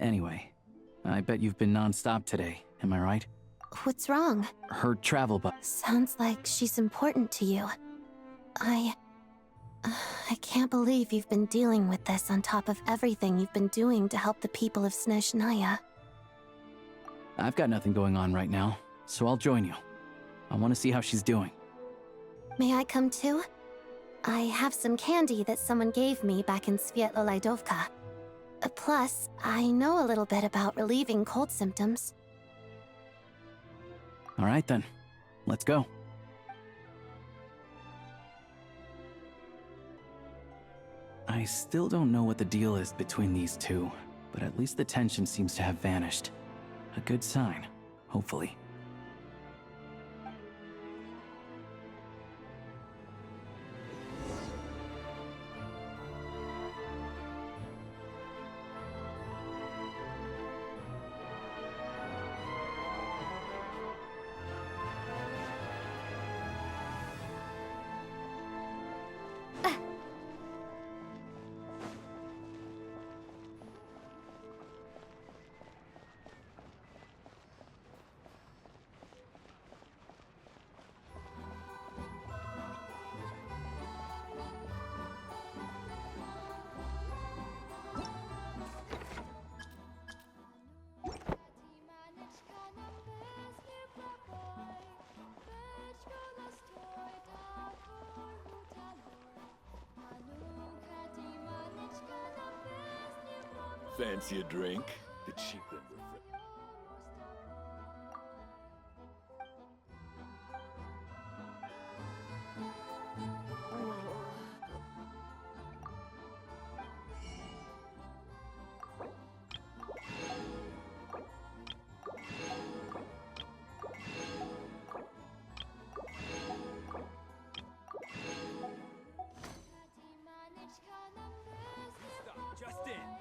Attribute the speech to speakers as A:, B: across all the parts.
A: Anyway, I bet you've been non-stop today, am I right?
B: What's wrong?
A: Her travel bug.
B: Sounds like she's important to you. I can't believe you've been dealing with this on top of everything you've been doing to help the people of Snezhnaya.
A: I've got nothing going on right now, so I'll join you. I want to see how she's doing.
B: May I come too? I have some candy that someone gave me back in Svietlolaidovka. Plus, I know a little bit about relieving cold symptoms.
A: All right then, let's go. I still don't know what the deal is between these two, but at least the tension seems to have vanished. A good sign, hopefully.
C: Fancy a drink? The cheap and
D: Just in.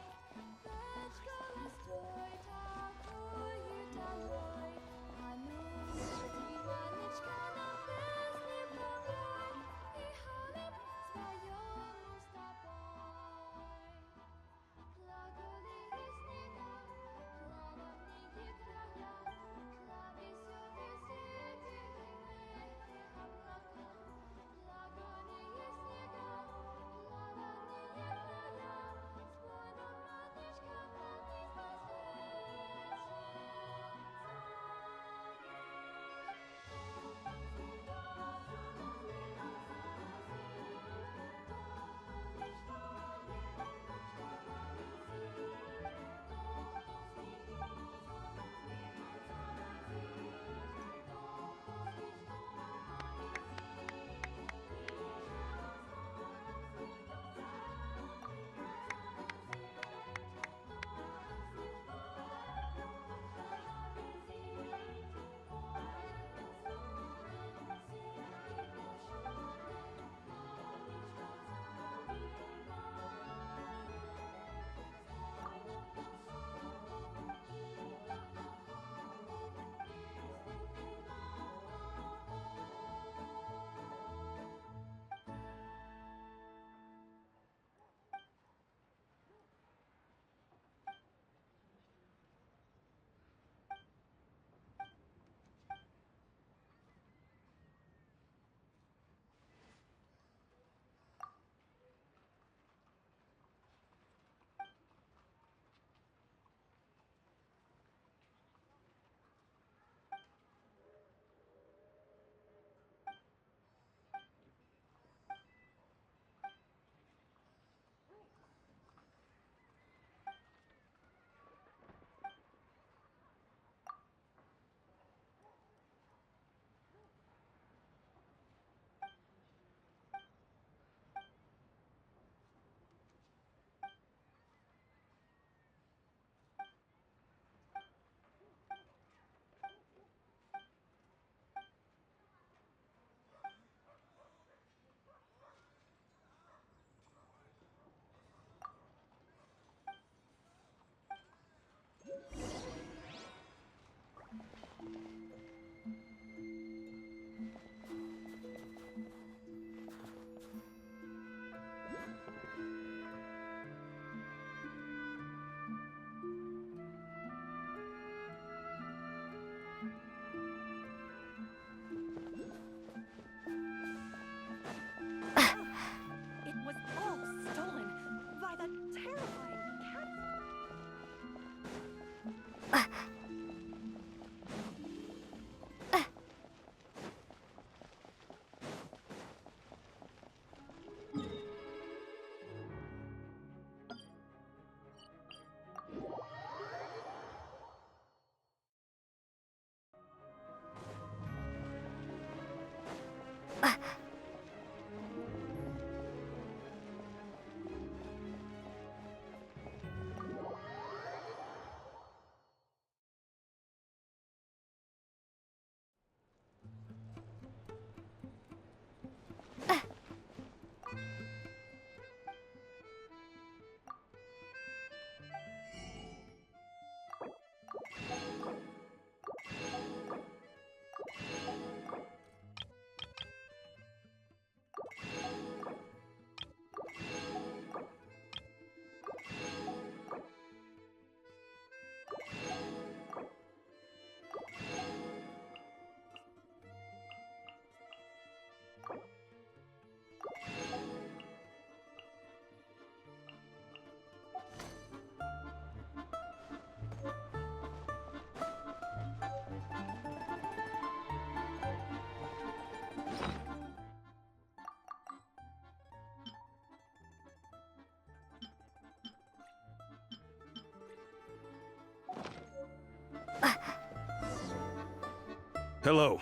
D: Hello.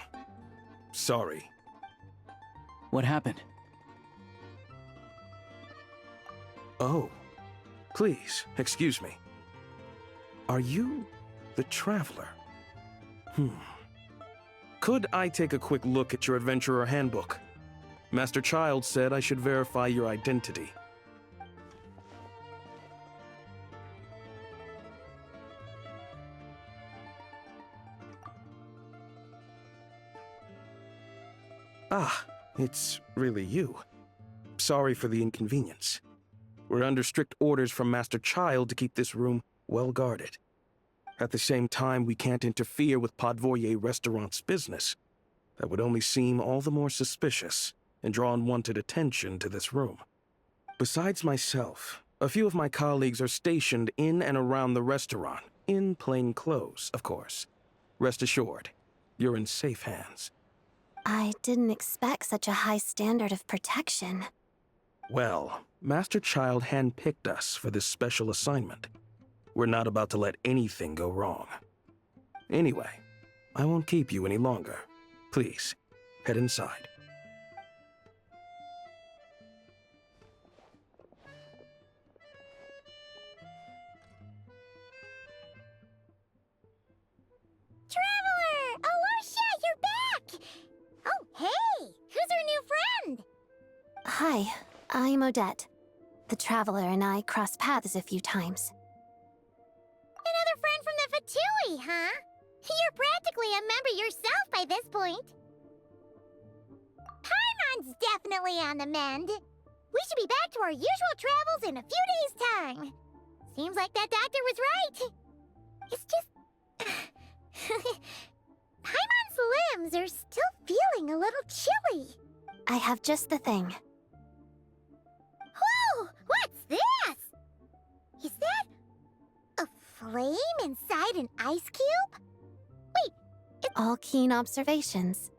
D: Sorry.
A: What happened?
D: Oh. Please, excuse me. Are you the Traveler? Could I take a quick look at your Adventurer Handbook? Master Child said I should verify your identity. Ah, it's really you. Sorry for the inconvenience. We're under strict orders from Master Child to keep this room well guarded. At the same time, we can't interfere with Podvoye Restaurant's business. That would only seem all the more suspicious and draw unwanted attention to this room. Besides myself, a few of my colleagues are stationed in and around the restaurant, in plain clothes, of course. Rest assured, you're in safe hands.
B: I didn't expect such a high standard of protection.
D: Well, Master Child handpicked us for this special assignment. We're not about to let anything go wrong. Anyway, I won't keep you any longer. Please, head inside.
E: Traveler! Alosha, you're back! Oh, hey! Who's our new friend?
B: Hi, I'm Odette. The Traveler and I crossed paths a few times.
E: Another friend from the Fatui, huh? You're practically a member yourself by this point. Paimon's definitely on the mend. We should be back to our usual travels in a few days' time. Seems like that doctor was right. It's just... Paimon's limbs are still feeling a little chilly.
B: I have just the thing.
E: Whoa! What's this? Is that a flame inside an ice cube?
B: All keen observations.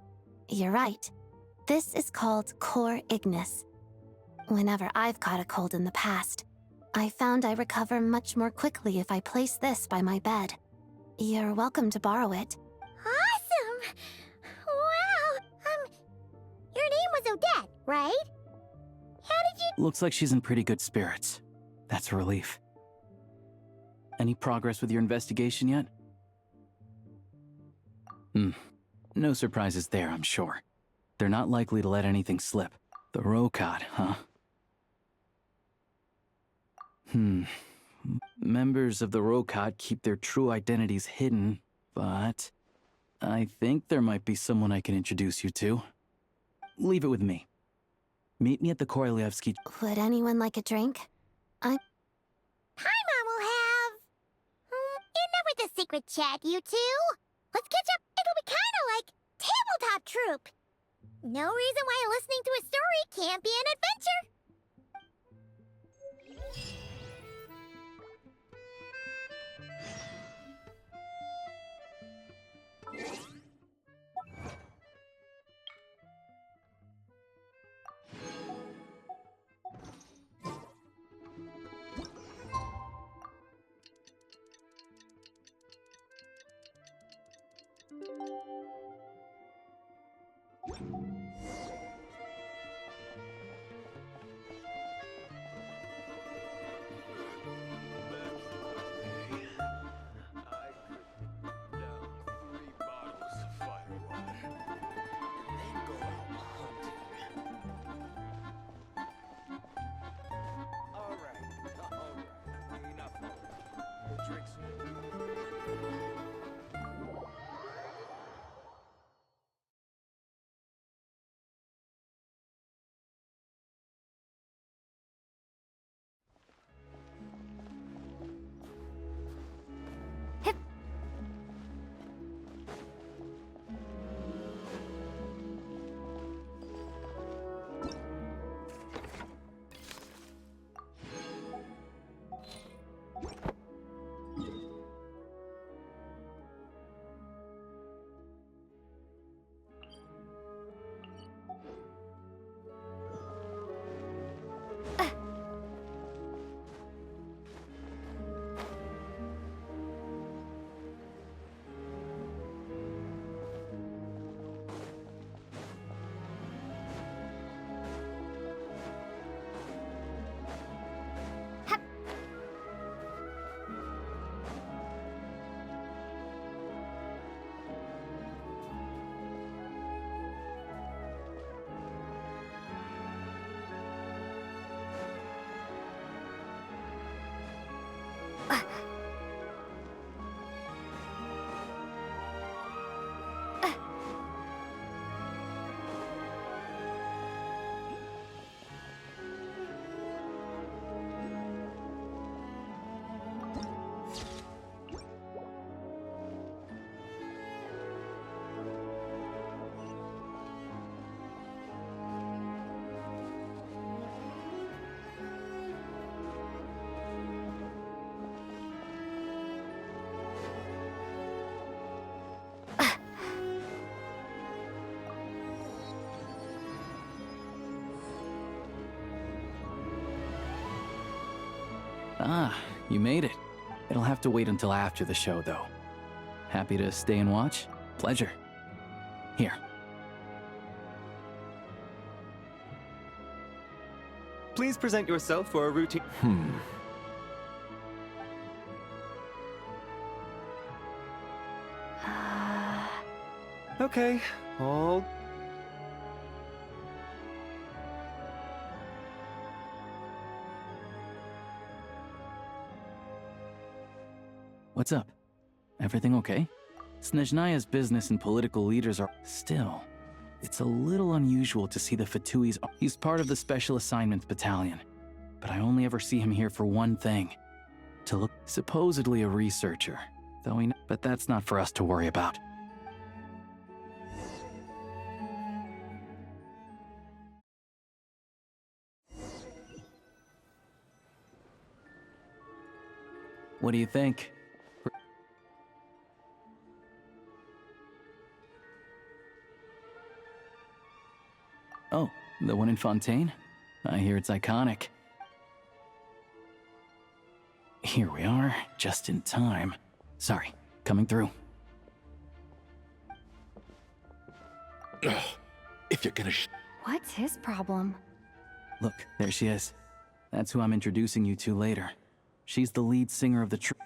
B: You're right. This is called Core Ignis. Whenever I've caught a cold in the past, I found I recover much more quickly if I place this by my bed. You're welcome to borrow it.
E: Awesome! Wow! Your name was Odette, right? How did you...
A: Looks like she's in pretty good spirits. That's a relief. Any progress with your investigation yet? No surprises there, I'm sure. They're not likely to let anything slip. The Rokad, huh? Members of the Rokad keep their true identities hidden, but I think there might be someone I can introduce you to. Leave it with me. Meet me at the Korolyevsky...
B: Would anyone like a drink?
E: Paimon will have... enough with the secret chat, you two. Let's catch up. It'll be kinda like tabletop troop. No reason why listening to a story can't be an adventure.
A: Ah, you made it. It'll have to wait until after the show, though. Happy to stay and watch? Pleasure. Here.
F: Please present yourself for a routine. Okay, all.
A: What's up? Everything okay? Snezhnaya's business and political leaders are... Still, it's a little unusual to see the Fatui's... He's part of the Special Assignments Battalion, but I only ever see him here for one thing. To look... Supposedly a researcher, though he... But that's not for us to worry about. What do you think? Oh, the one in Fontaine? I hear it's iconic. Here we are, just in time. Sorry, coming through.
C: If you're gonna
B: What's his problem?
A: Look, there she is. That's who I'm introducing you to later. She's the lead singer of the troupe.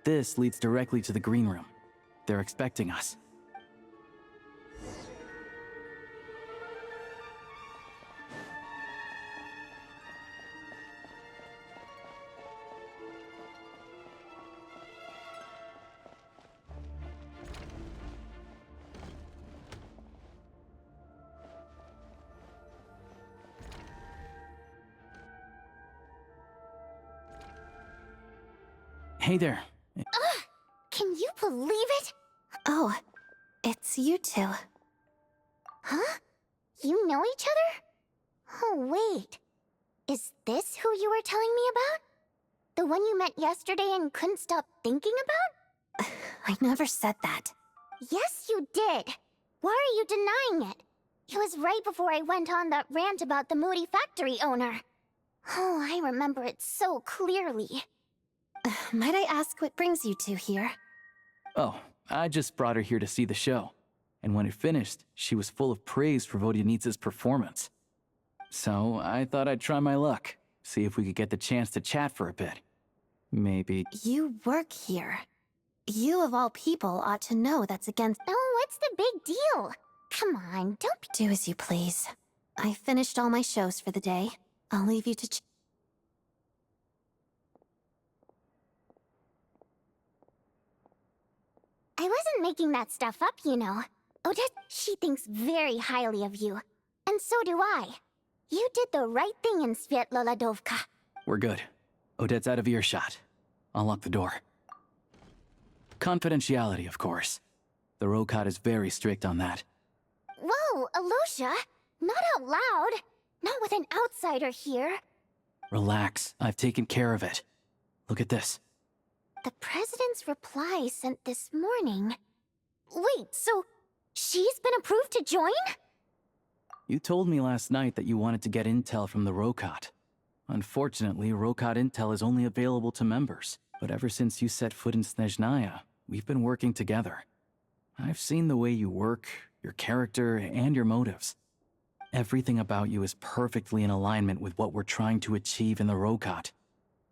A: This leads directly to the green room. They're expecting us. Hey there.
E: Can you believe it?
B: Oh, it's you two.
E: Huh? You know each other? Oh, wait. Is this who you were telling me about? The one you met yesterday and couldn't stop thinking about?
B: I never said that.
E: Yes, you did. Why are you denying it? It was right before I went on that rant about the moody factory owner. Oh, I remember it so clearly.
B: Might I ask what brings you two here?
A: Oh, I just brought her here to see the show. And when it finished, she was full of praise for Vodyanitsa's performance. So I thought I'd try my luck, see if we could get the chance to chat for a bit. Maybe...
B: You work here. You of all people ought to know that's against...
E: Oh, what's the big deal? Come on, don't be...
B: Do as you please. I finished all my shows for the day. I'll leave you to...
E: I wasn't making that stuff up, you know. Odette, she thinks very highly of you. And so do I. You did the right thing in Svietloladovka.
A: We're good. Odette's out of earshot. I'll lock the door. Confidentiality, of course. The Rokot is very strict on that.
E: Whoa, Alosha! Not out loud! Not with an outsider here!
A: Relax, I've taken care of it. Look at this.
E: The President's reply sent this morning. Wait, so she's been approved to join?
A: You told me last night that you wanted to get intel from the Rokot. Unfortunately, Rokot intel is only available to members. But ever since you set foot in Snezhnaya, we've been working together. I've seen the way you work, your character, and your motives. Everything about you is perfectly in alignment with what we're trying to achieve in the Rokot.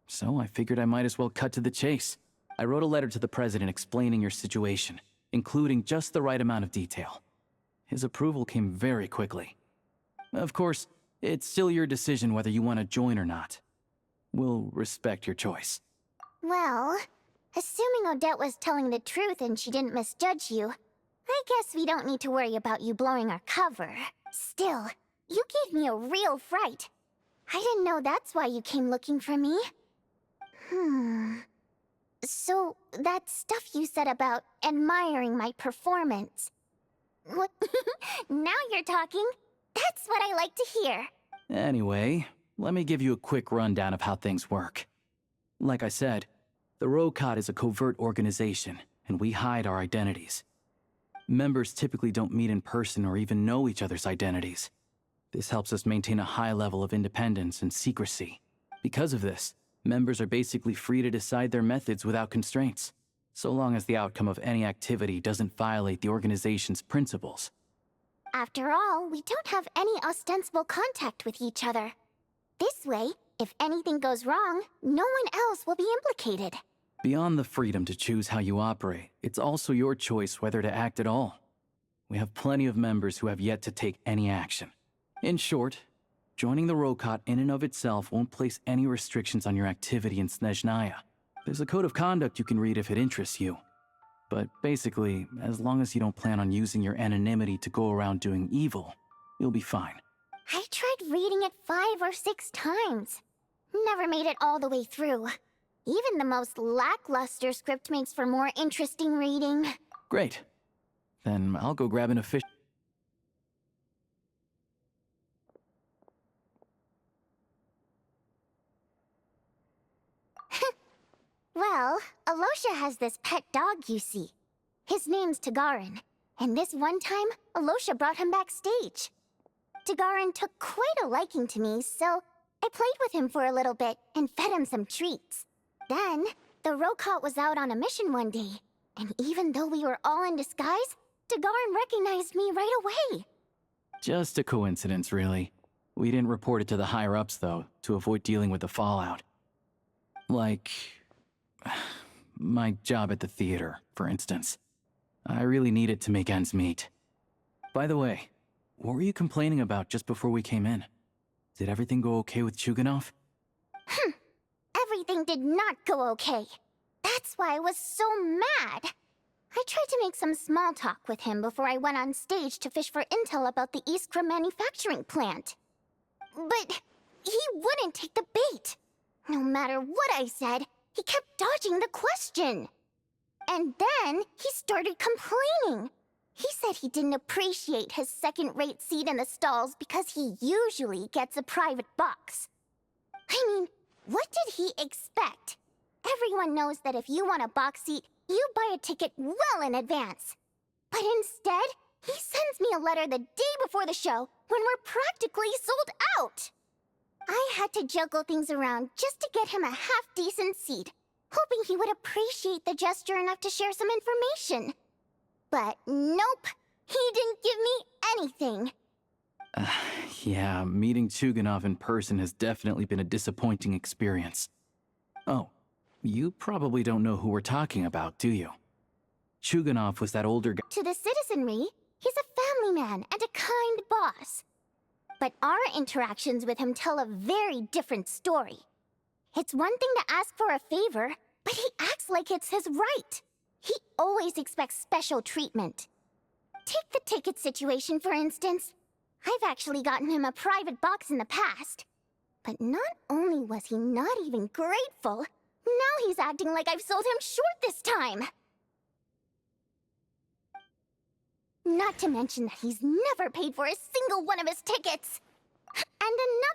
A: So I figured I might as well cut to the chase. I wrote a letter to the president explaining your situation, including just the right amount of detail. His approval came very quickly. Of course, it's still your decision whether you want to join or not. We'll respect your choice.
E: Well, assuming Odette was telling the truth and she didn't misjudge you, I guess we don't need to worry about you blowing our cover. Still, you gave me a real fright. I didn't know that's why you came looking for me. So, that stuff you said about admiring my performance. What? Now you're talking. That's what I like to hear.
A: Anyway, let me give you a quick rundown of how things work. Like I said, the Rokot is a covert organization, and we hide our identities. Members typically don't meet in person or even know each other's identities. This helps us maintain a high level of independence and secrecy. Because of this, members are basically free to decide their methods without constraints, so long as the outcome of any activity doesn't violate the organization's principles.
E: After all, we don't have any ostensible contact with each other. This way, if anything goes wrong, no one else will be implicated.
A: Beyond the freedom to choose how you operate, it's also your choice whether to act at all. We have plenty of members who have yet to take any action. In short, joining the Rokot in and of itself won't place any restrictions on your activity in Snezhnaya. There's a code of conduct you can read if it interests you. But basically, as long as you don't plan on using your anonymity to go around doing evil, you'll be fine.
E: I tried reading it 5 or 6 times. Never made it all the way through. Even the most lackluster script makes for more interesting reading.
A: Great. Then I'll go grab an official.
E: Well, Alosha has this pet dog, you see. His name's Tagarin, and this one time, Alosha brought him backstage. Tagarin took quite a liking to me, so I played with him for a little bit and fed him some treats. Then, the Rokot was out on a mission one day, and even though we were all in disguise, Tagarin recognized me right away.
A: Just a coincidence, really. We didn't report it to the higher-ups, though, to avoid dealing with the fallout. Like my job at the theater, for instance. I really needed to make ends meet. By the way, what were you complaining about just before we came in? Did everything go okay with Chuganov?
E: Everything did not go okay. That's why I was so mad. I tried to make some small talk with him before I went on stage to fish for intel about the Iskra manufacturing plant. But he wouldn't take the bait. No matter what I said, he kept dodging the question. And then he started complaining. He said he didn't appreciate his second-rate seat in the stalls because he usually gets a private box. I mean, what did he expect? Everyone knows that if you want a box seat, you buy a ticket well in advance. But instead, he sends me a letter the day before the show when we're practically sold out. I had to juggle things around just to get him a half-decent seat, hoping he would appreciate the gesture enough to share some information. But nope, he didn't give me anything.
A: Yeah, meeting Chuganov in person has definitely been a disappointing experience. Oh, you probably don't know who we're talking about, do you? Chuganov was that older guy.
E: To the citizenry, he's a family man and a kind boss. But our interactions with him tell a very different story. It's one thing to ask for a favor, but he acts like it's his right. He always expects special treatment. Take the ticket situation, for instance. I've actually gotten him a private box in the past. But not only was he not even grateful, now he's acting like I've sold him short this time. Not to mention that he's never paid for a single one of his tickets. And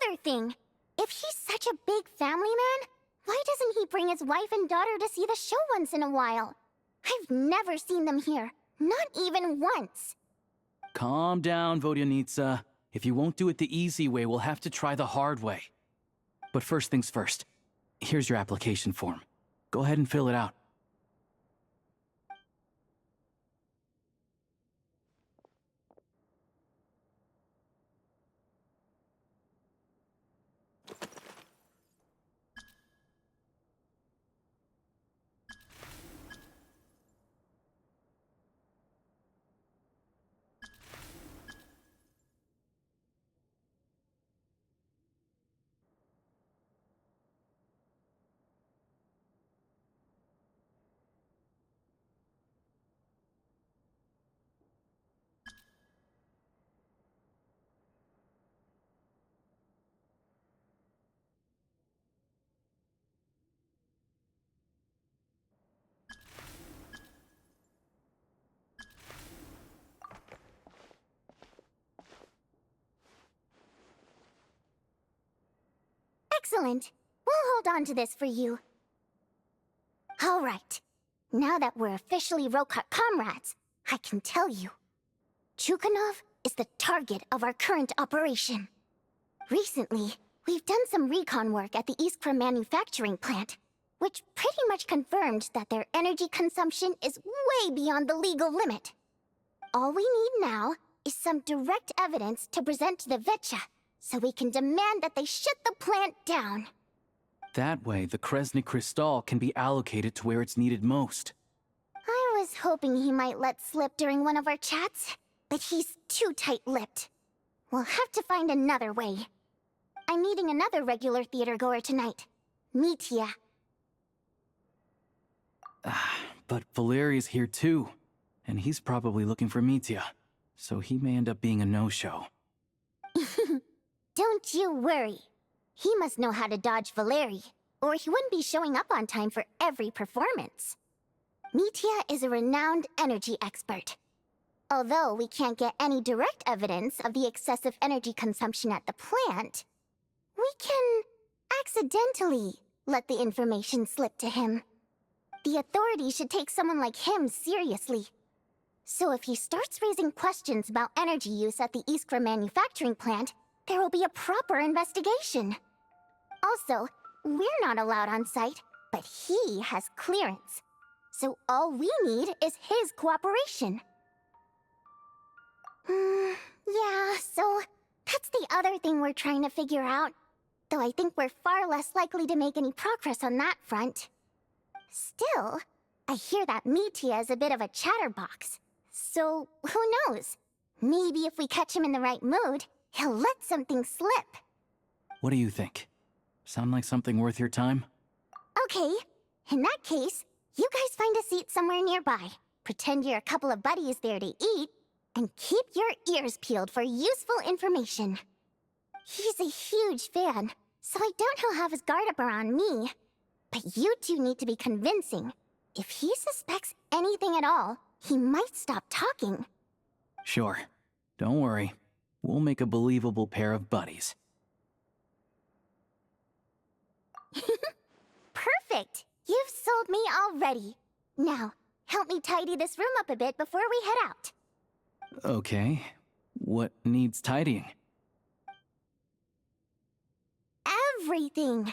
E: another thing, if he's such a big family man, why doesn't he bring his wife and daughter to see the show once in a while? I've never seen them here, not even once.
A: Calm down, Vodyanitsa. If you won't do it the easy way, we'll have to try the hard way. But first things first. Here's your application form. Go ahead and fill it out.
E: Excellent. We'll hold on to this for you. All right. Now that we're officially Rokat comrades, I can tell you. Chukhanov is the target of our current operation. Recently, we've done some recon work at the Iskra manufacturing plant, which pretty much confirmed that their energy consumption is way beyond the legal limit. All we need now is some direct evidence to present to the Vetcha, so we can demand that they shut the plant down.
A: That way, the Kresny Crystal can be allocated to where it's needed most.
E: I was hoping he might let slip during one of our chats, but he's too tight-lipped. We'll have to find another way. I'm meeting another regular theater-goer tonight, Mitya.
A: But Valeri's here too, and he's probably looking for Mitya, so he may end up being a no-show.
E: Don't you worry. He must know how to dodge Valeri, or he wouldn't be showing up on time for every performance. Mitya is a renowned energy expert. Although we can't get any direct evidence of the excessive energy consumption at the plant, we can accidentally let the information slip to him. The authorities should take someone like him seriously. So if he starts raising questions about energy use at the Iskra manufacturing plant, there will be a proper investigation. Also, we're not allowed on site, but he has clearance. So all we need is his cooperation. Yeah, so that's the other thing we're trying to figure out. Though I think we're far less likely to make any progress on that front. Still, I hear that Mitya is a bit of a chatterbox. So, who knows? Maybe if we catch him in the right mood, he'll let something slip.
A: What do you think? Sound like something worth your time?
E: Okay, in that case, you guys find a seat somewhere nearby. Pretend you're a couple of buddies there to eat, and keep your ears peeled for useful information. He's a huge fan, so I doubt he'll have his guard up around me. But you two need to be convincing. If he suspects anything at all, he might stop talking.
A: Sure. Don't worry. We'll make a believable pair of buddies.
E: Perfect! You've sold me already. Now, help me tidy this room up a bit before we head out.
A: Okay. What needs tidying?
E: Everything!